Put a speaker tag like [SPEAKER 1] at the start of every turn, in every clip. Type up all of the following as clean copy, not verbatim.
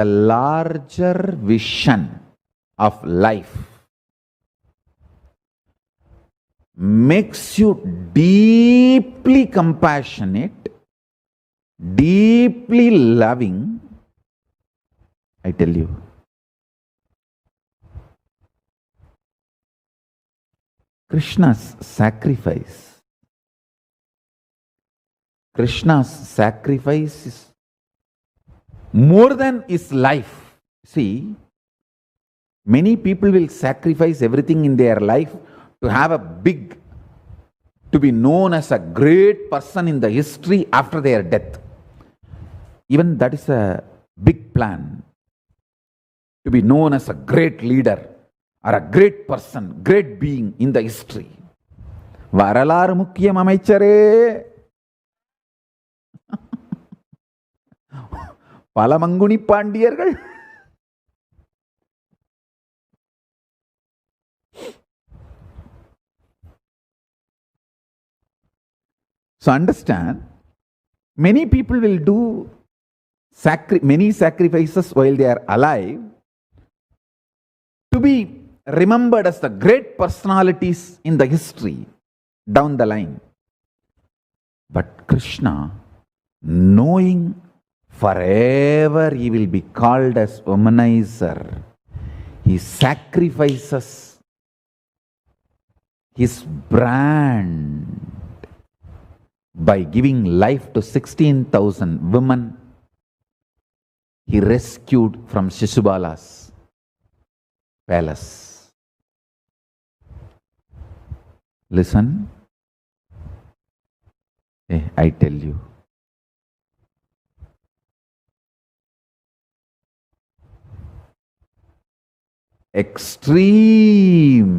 [SPEAKER 1] a larger vision of life makes you deeply compassionate, deeply loving, I tell you. Krishna's sacrifice is more than his life. See, many people will sacrifice everything in their life to have to be known as a great person in the history after their death. Even that is a big plan. To be known as a great leader or a great person, great being in the history. வரலாறு முக்கியம் அமைச்சரே. பல மங்குனி பாண்டியர்கள். So understand, many people will do many sacrifices while they are alive to be remembered as the great personalities in the history down the line. But Krishna, knowing forever he will be called as womanizer, he sacrifices his brand by giving life to 16,000 women he rescued from Shishubala's palace. Listen, I tell you. Extreme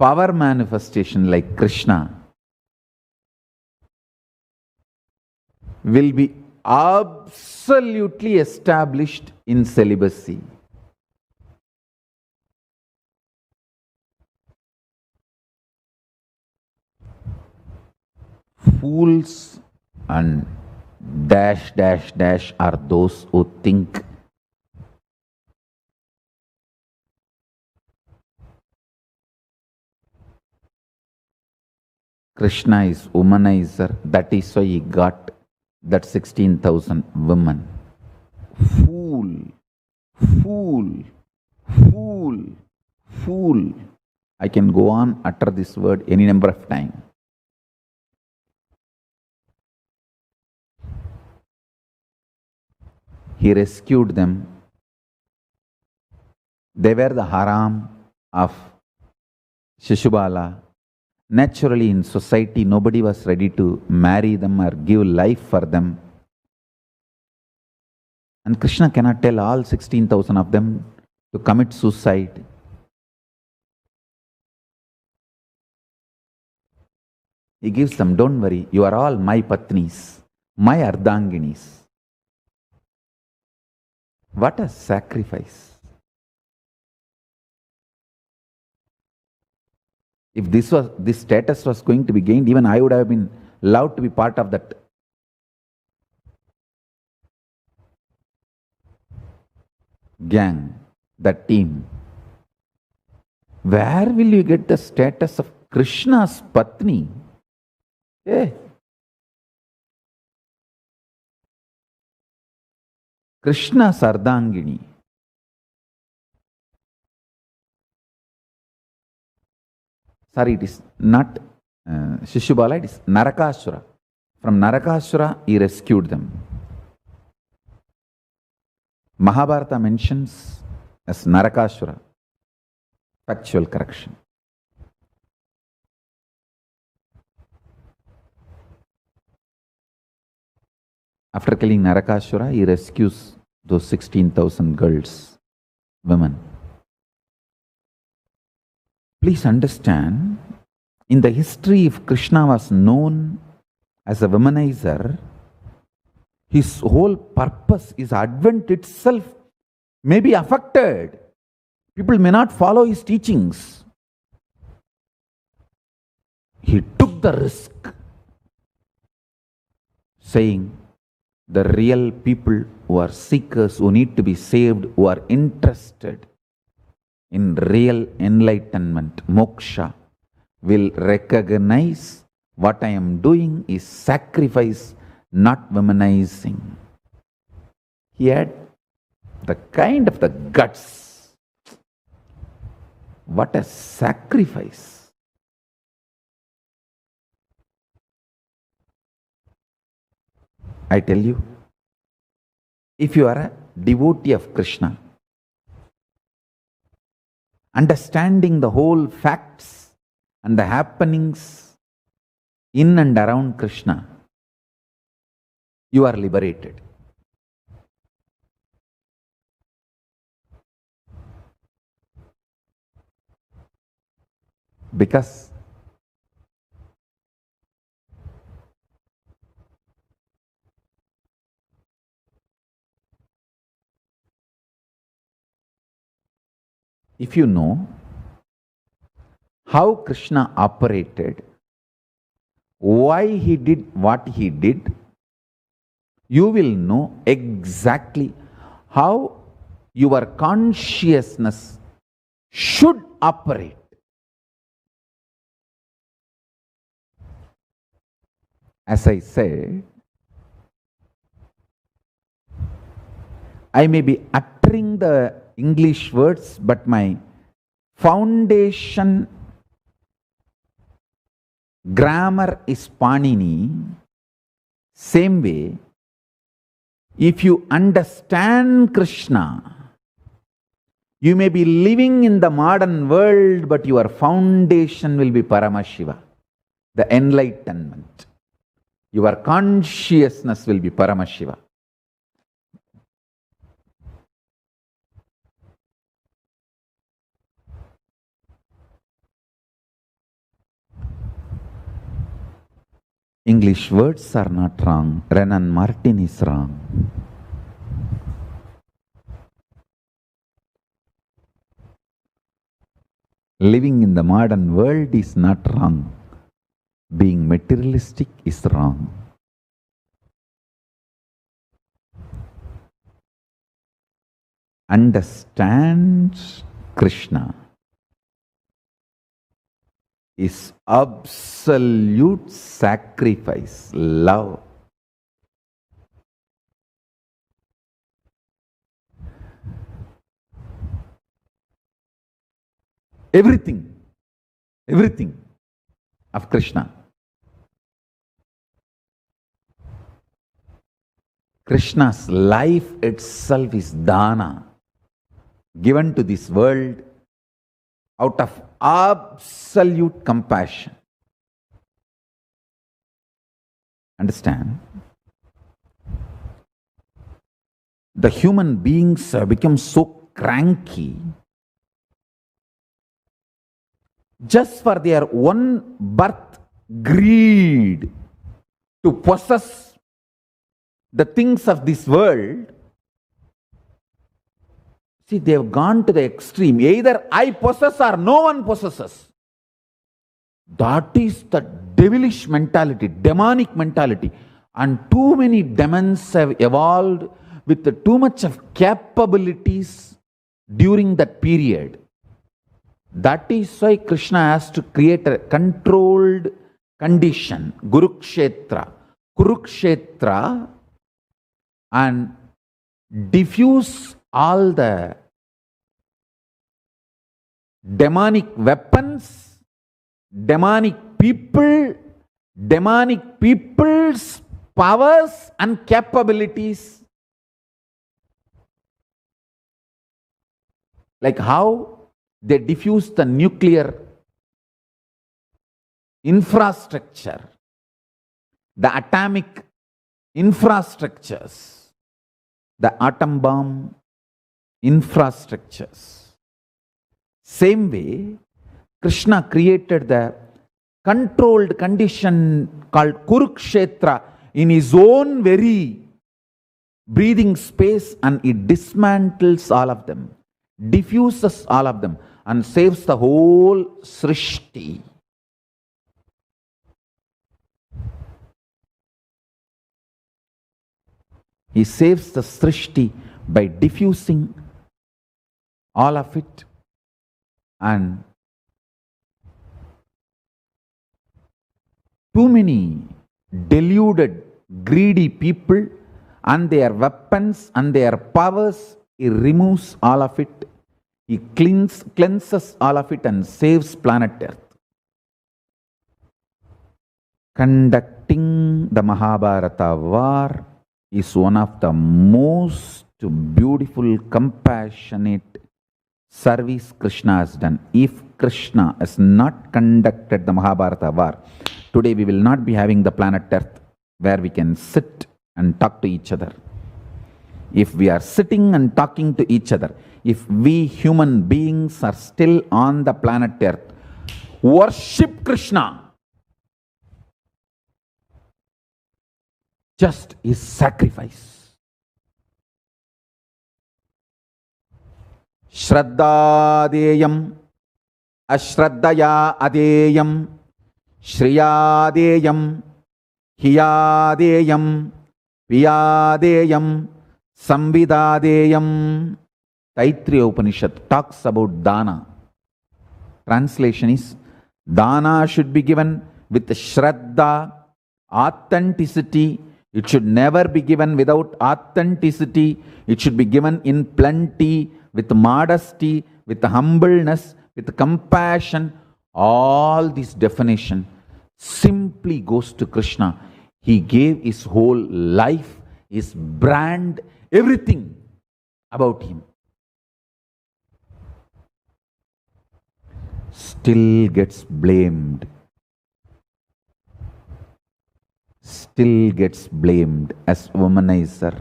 [SPEAKER 1] power manifestation like Krishna will be absolutely established in celibacy. Fools and dash dash dash are those who think Krishna is womanizer, that is why he got that 16,000 women. Fool, fool, fool, fool. I can go on, utter this word any number of times. He rescued them. They were the haram of Shishubala. Naturally, in society, nobody was ready to marry them or give life for them. And Krishna cannot tell all 16,000 of them to commit suicide. He gives them, don't worry, you are all my patnis, my ardhanginis. What a sacrifice. If this status was going to be gained, even I would have been loved to be part of that. Gang, that team. Where will you get the status of Krishna's Patni? Krishna's Ardhangini. Sorry, it is not Shishubala, it is Narakasura. From Narakasura, he rescued them. Mahabharata mentions as Narakasura. Factual correction. After killing Narakasura, he rescues those 16,000 girls, women. Please understand, in the history, if Krishna was known as a womanizer, his whole purpose, his advent itself may be affected. People may not follow his teachings. He took the risk, saying, The real people who are seekers, who need to be saved, who are interested in real enlightenment, moksha, will recognize what I am doing is sacrifice, not womanizing. He had the kind of the guts. What a sacrifice. I tell you, if you are a devotee of Krishna, understanding the whole facts and the happenings in and around Krishna, you are liberated. Because if you know how Krishna operated, why he did what he did, you will know exactly how your consciousness should operate. As I said, I may be uttering the English words, but my foundation grammar is Panini. Same way, if you understand Krishna, you may be living in the modern world, but your foundation will be Paramashiva, the enlightenment. Your consciousness will be Paramashiva. English words are not wrong. Renan Martin is wrong. Living in the modern world is not wrong. Being materialistic is wrong. Understand Krishna is absolute sacrifice, love. Everything of Krishna. Krishna's life itself is dana, given to this world out of absolute compassion. Understand? The human beings have become so cranky just for their own birth greed to possess the things of this world. See, they have gone to the extreme. Either I possess or no one possesses. That is the devilish mentality, demonic mentality. And too many demons have evolved with too much of capabilities during that period. That is why Krishna has to create a controlled condition, Kurukshetra, and diffuse all the demonic weapons, demonic people's powers and capabilities. Like how they diffuse the nuclear infrastructure, the atomic infrastructures, the atom bomb infrastructures. Same way, Krishna created the controlled condition called Kurukshetra in his own very breathing space, and it dismantles all of them, diffuses all of them, and saves the whole Srishti. He saves the Srishti by diffusing all of it, and too many deluded, greedy people and their weapons and their powers, he removes all of it. He cleanses all of it and saves planet Earth. Conducting the Mahabharata war is one of the most beautiful, compassionate service Krishna has done. If Krishna has not conducted the Mahabharata war, today we will not be having the planet Earth where we can sit and talk to each other. If we are sitting and talking to each other, if we human beings are still on the planet Earth, worship Krishna. Just his sacrifice. Shraddadeyam ashraddaya adeyam shriyadeyam hiyadeyam piyadeyam samvidadeyam. Taittiriya Upanishad talks about dana. Translation is, dana should be given with shraddha, authenticity. It should never be given without authenticity. It should be given in plenty, with modesty, with humbleness, with compassion. All this definition simply goes to Krishna. He gave his whole life, his brand, everything about him. Still gets blamed. Still gets blamed as womanizer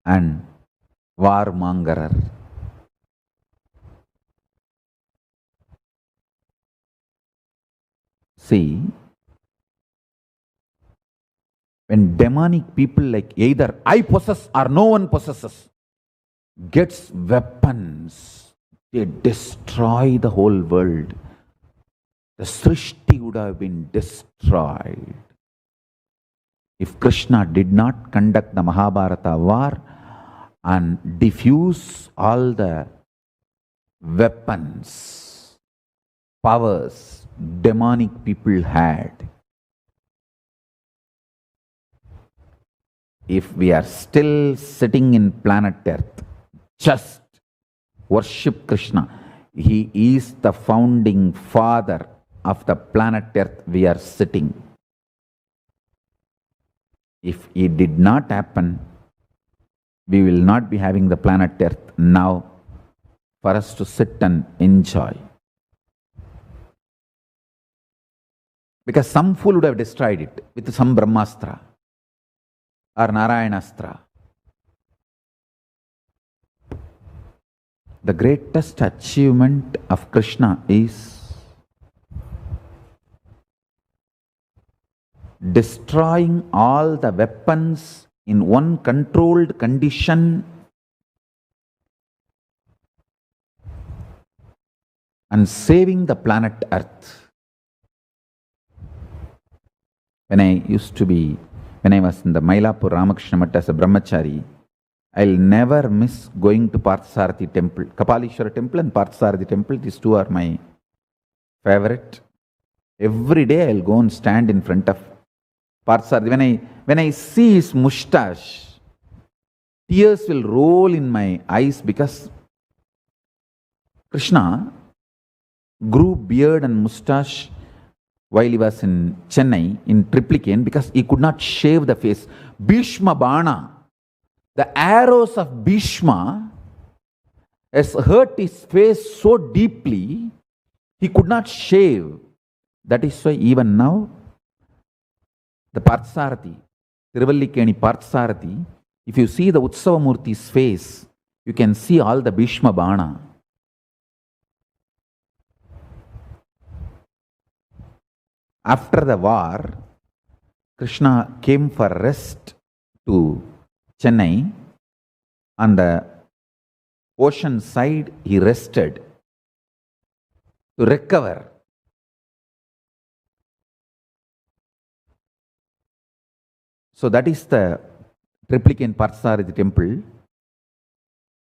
[SPEAKER 1] and warmongerer. See, when demonic people like either I possess or no one possesses gets weapons, they destroy the whole world. The Srishti would have been destroyed if Krishna did not conduct the Mahabharata war and diffuse all the weapons, powers demonic people had. If we are still sitting in planet Earth, just worship Krishna. He is the founding father of the planet Earth we are sitting. If it did not happen, we will not be having the planet Earth now for us to sit and enjoy. Because some fool would have destroyed it with some Brahmastra or Narayanastra. The greatest achievement of Krishna is destroying all the weapons in one controlled condition and saving the planet Earth. When I was in the Mylapore Ramakrishna Math as a brahmachari, I'll never miss going to Parthasarathi temple, Kapalishwara temple and Parthasarathi temple. These two are my favorite. Every day I'll go and stand in front of Parthasarathi. When I see his moustache, tears will roll in my eyes because Krishna grew beard and moustache while he was in Chennai, in Triplicane, because he could not shave the face. Bhishma Bana, the arrows of Bhishma has hurt his face so deeply, he could not shave. That is why even now, the Parthasarathi, Tiruvallikeni Parthasarathi, if you see the Utsavamurti's face, you can see all the Bhishma Bana. After the war, Krishna came for rest to Chennai. On the ocean side, he rested to recover. So that is the Triplicane Parthasarathi temple.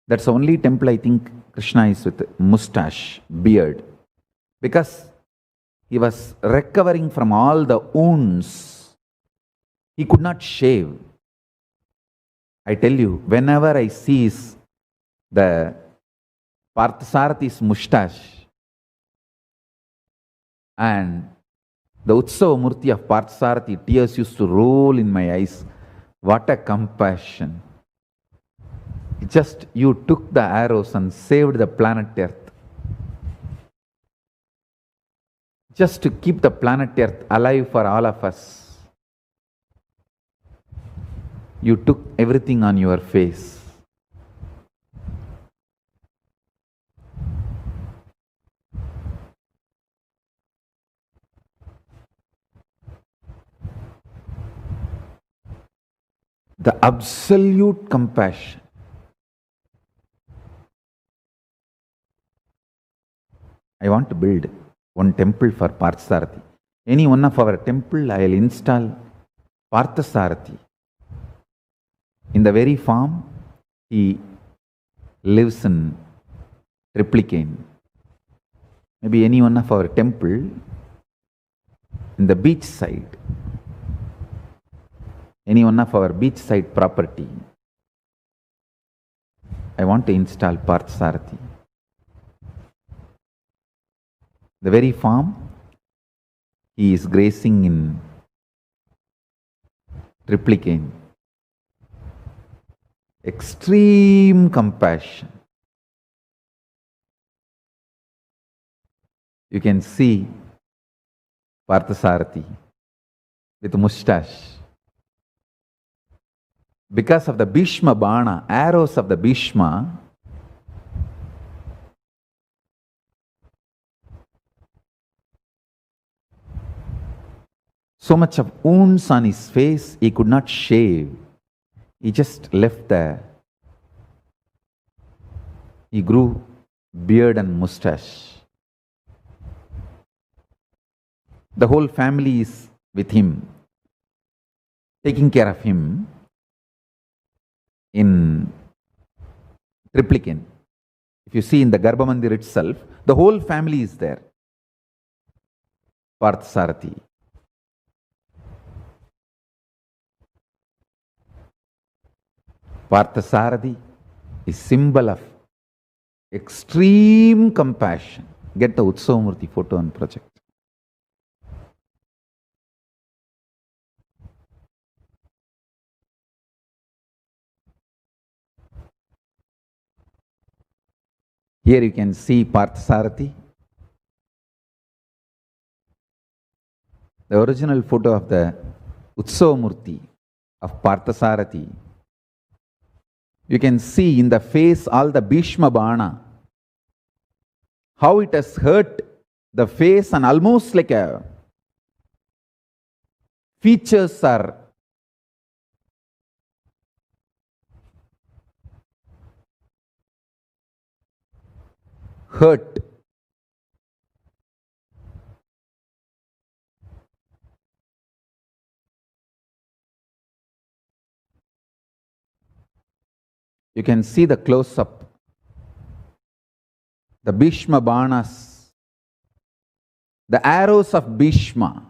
[SPEAKER 1] That's the only temple I think Krishna is with mustache, beard. Because he was recovering from all the wounds. He could not shave. I tell you, whenever I see the Parthasarathi's mustache and the Utsava Murti of Parthasarathi, tears used to roll in my eyes. What a compassion. Just you took the arrows and saved the planet Earth. Just to keep the planet Earth alive for all of us. You took everything on your face. The absolute compassion. I want to build one temple for Parthasarathi. Any one of our temple, I will install Parthasarathi. In the very farm, he lives in Triplicane. Maybe any one of our temple, in the beach side, any one of our beachside property, I want to install Parthasarathi. The very farm, he is grazing in Triplicane. Extreme compassion. You can see Parthasarathi with mustache. Because of the Bhishma Bana, arrows of the Bhishma, so much of wounds on his face, he could not shave. He just left there. He grew beard and mustache. The whole family is with him, taking care of him in Triplicane. If you see in the Garbha Mandir itself, the whole family is there. Parthasarathi. Parthasarathi is symbol of extreme compassion. Get the Utsava Murti photo and project. Here you can see Parthasarathi. The original photo of the Utsava Murti of Parthasarathi. You can see in the face all the Bhishma Bana. How it has hurt the face and almost like a features are hurt. You can see the close-up. The Bhishma Banas. The arrows of Bhishma.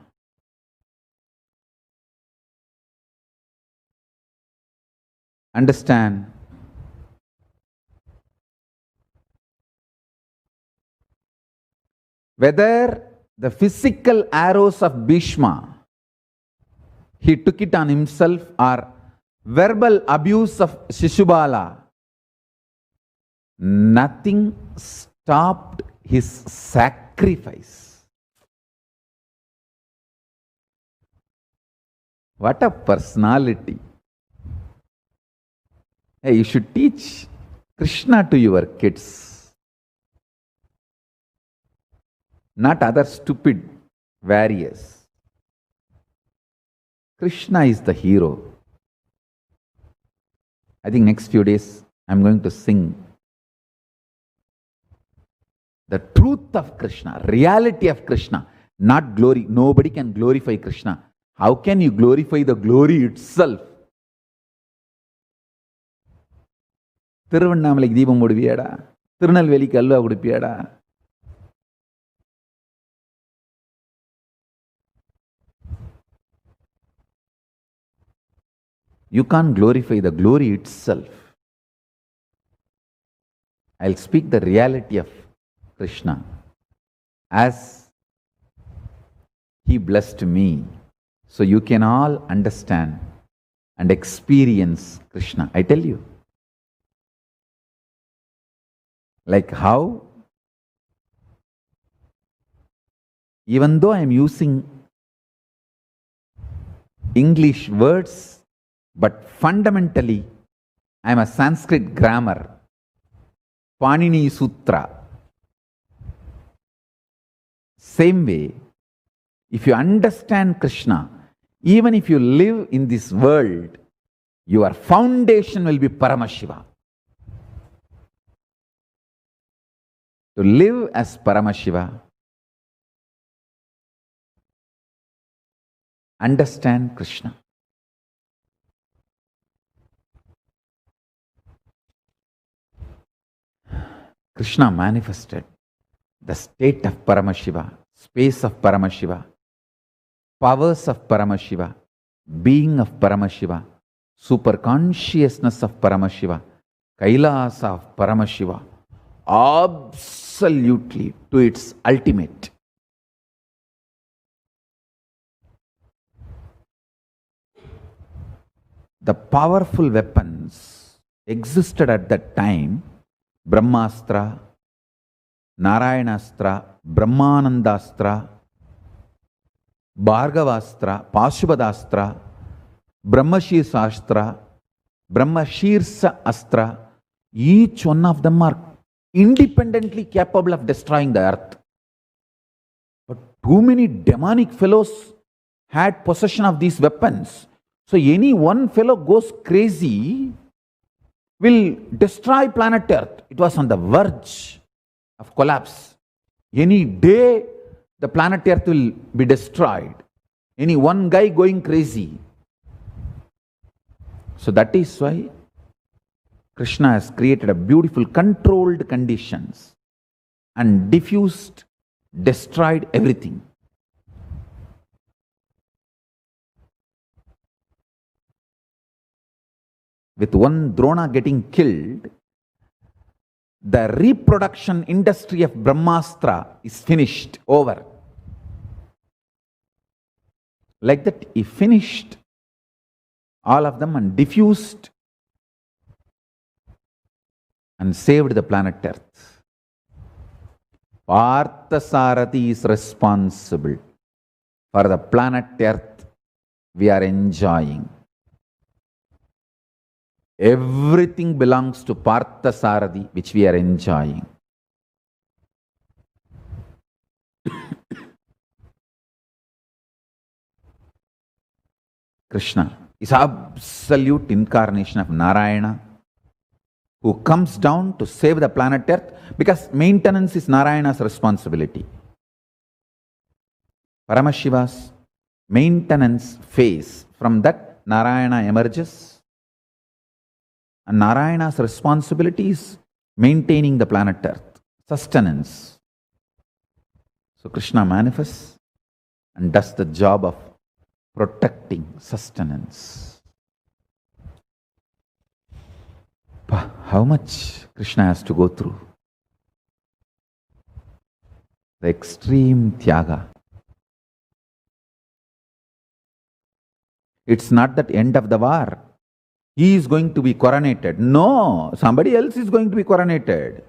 [SPEAKER 1] Understand? Whether the physical arrows of Bhishma, he took it on himself, or verbal abuse of Shishubala, nothing stopped his sacrifice. What a personality. Hey, you should teach Krishna to your kids, not other stupid warriors. Krishna is the hero. I think next few days I'm going to sing the truth of Krishna, reality of Krishna, not glory. Nobody can glorify Krishna. How can you glorify the glory itself? திருவண்ணாமலைக்கு தீபம் போடுவியாடா? திருநெல்வேலிக்கு halwa கொடுப்பியாடா? You can't glorify the glory itself. I'll speak the reality of Krishna as he blessed me, so you can all understand and experience Krishna. I tell you, like how, even though I am using English words, but fundamentally I am a Sanskrit grammar, Panini Sutra. Same way, if you understand Krishna, even if you live in this world, your foundation will be Paramashiva. To live as Paramashiva, understand Krishna. Krishna manifested the state of Paramashiva, space of Paramashiva, powers of Paramashiva, being of Paramashiva, super consciousness of Paramashiva, Kailasa of Paramashiva, absolutely to its ultimate. The powerful weapons existed at that time: Brahmastra, Narayanastra, Brahmanandastra, Bhargavastra, Pashubhadastra, Brahmashirsa, Brahmashirsa Astra. Each one of them are independently capable of destroying the earth. But too many demonic fellows had possession of these weapons. So any one fellow goes crazy, will destroy planet Earth. It was on the verge of collapse. Any day, the planet Earth will be destroyed. Any one guy going crazy. So that is why Krishna has created a beautiful controlled conditions and diffused, destroyed everything. With one Drona getting killed, the reproduction industry of Brahmastra is finished, over. Like that, he finished all of them and diffused and saved the planet Earth. Parthasarathi is responsible for the planet Earth we are enjoying. Everything belongs to Parthasarathi, which we are enjoying. Krishna is absolute incarnation of Narayana, who comes down to save the planet Earth, because maintenance is Narayana's responsibility. Paramashiva's maintenance phase, from that Narayana emerges, and Narayana's responsibility is maintaining the planet Earth, sustenance. So Krishna manifests and does the job of protecting sustenance. How much Krishna has to go through? The extreme Tyaga. It's not that end of the war, he is going to be coronated. No, somebody else is going to be coronated.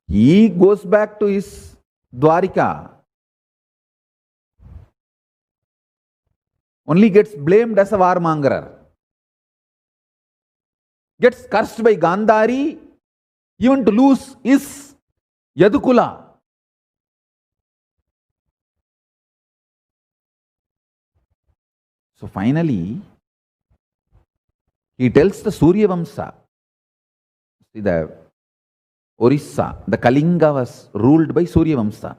[SPEAKER 1] He goes back to his Dwarika. Only gets blamed as a warmongerer. Gets cursed by Gandhari, even to lose his Yadukula. So finally, he tells the Surya Vamsa, see, the Orissa, the Kalinga was ruled by Surya Vamsa.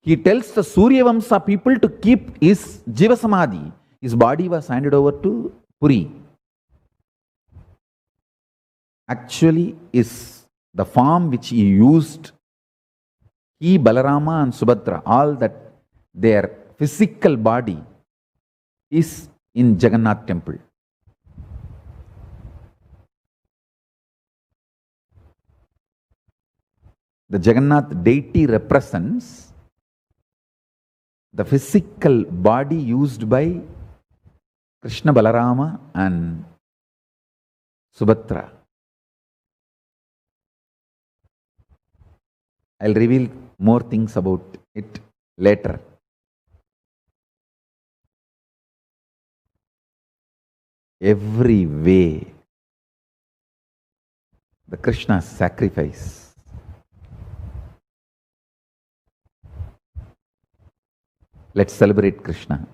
[SPEAKER 1] He tells the Surya Vamsa people to keep his Jiva Samadhi. His body was handed over to Puri. actually is the form which he used. He, Balarama and Subhadra, all that their physical body is in Jagannath temple. The Jagannath deity represents the physical body used by Krishna, Balarama and Subhadra. I'll reveal more things about it later. Every way, the Krishna's sacrifice. Let's celebrate Krishna.